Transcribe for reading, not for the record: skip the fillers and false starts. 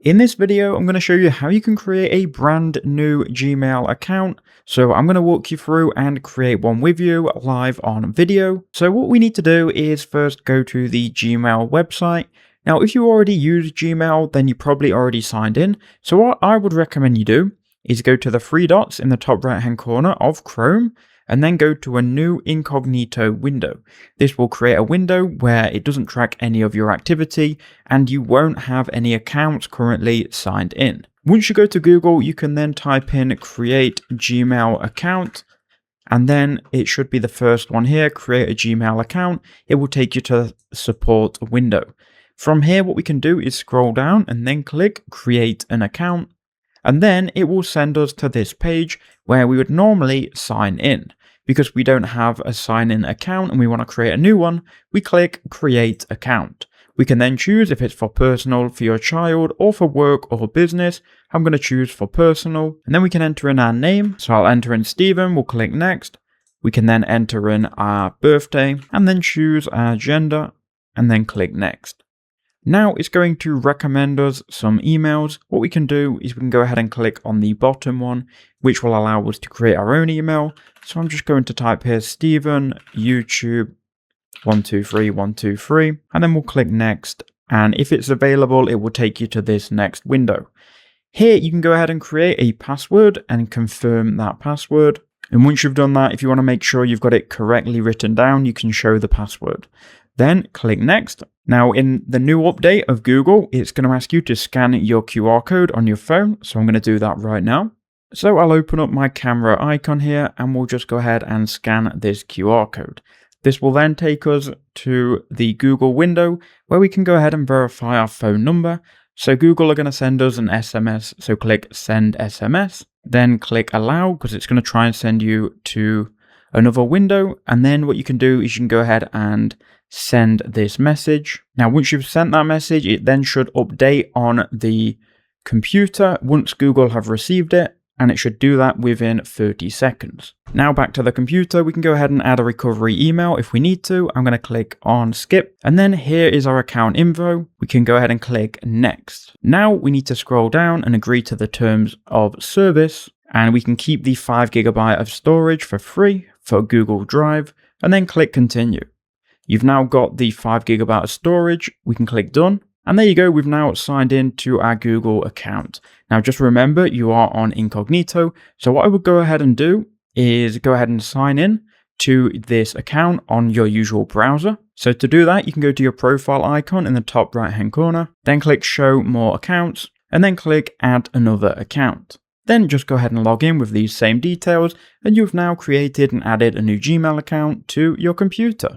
In this video, I'm going to show you how you can create a brand new Gmail account. So I'm going to walk you through and create one with you live on video. So what we need to do is first go to the Gmail website. Now, if you already use Gmail, then you probably already signed in. So what I would recommend you do is go to the three dots in the top right hand corner of Chrome and then go to a new incognito window. This will create a window where it doesn't track any of your activity and you won't have any accounts currently signed in. Once you go to Google, you can then type in create Gmail account, and then it should be the first one here, create a Gmail account. It will take you to the support window. From here, what we can do is scroll down and then click create an account. And then it will send us to this page where we would normally sign in. Because we don't have a sign-in account and we want to create a new one, we click create account. We can then choose if it's for personal, for your child, or for work or business. I'm going to choose for personal. And then we can enter in our name. So I'll enter in Stephen, we'll click next. We can then enter in our birthday and then choose our gender and then click next. Now it's going to recommend us some emails. What we can do is we can go ahead and click on the bottom one, which will allow us to create our own email. So I'm just going to type here Stephen YouTube 123123, and then we'll click next. And if it's available, it will take you to this next window. Here you can go ahead and create a password and confirm that password. And once you've done that, if you want to make sure you've got it correctly written down, you can show the password. Then click next. Now in the new update of Google, it's going to ask you to scan your QR code on your phone. So I'm going to do that right now. So I'll open up my camera icon here and we'll just go ahead and scan this QR code. This will then take us to the Google window where we can go ahead and verify our phone number. So Google are going to send us an SMS. So click send SMS, then click allow because it's going to try and send you to another window. And then what you can do is you can go ahead and send this message. Now, once you've sent that message, it then should update on the computer once Google have received it, and it should do that within 30 seconds. Now back to the computer, we can go ahead and add a recovery email if we need to. I'm going to click on skip, and then here is our account info. We can go ahead and click next. Now we need to scroll down and agree to the terms of service, and we can keep the 5 GB of storage for free for Google Drive, and then click continue. You've now got the 5 GB of storage. We can click done. And there you go. We've now signed in to our Google account. Now, just remember you are on incognito. So what I would go ahead and do is go ahead and sign in to this account on your usual browser. So to do that, you can go to your profile icon in the top right hand corner, then click show more accounts, and then click add another account. Then just go ahead and log in with these same details, and you've now created and added a new Gmail account to your computer.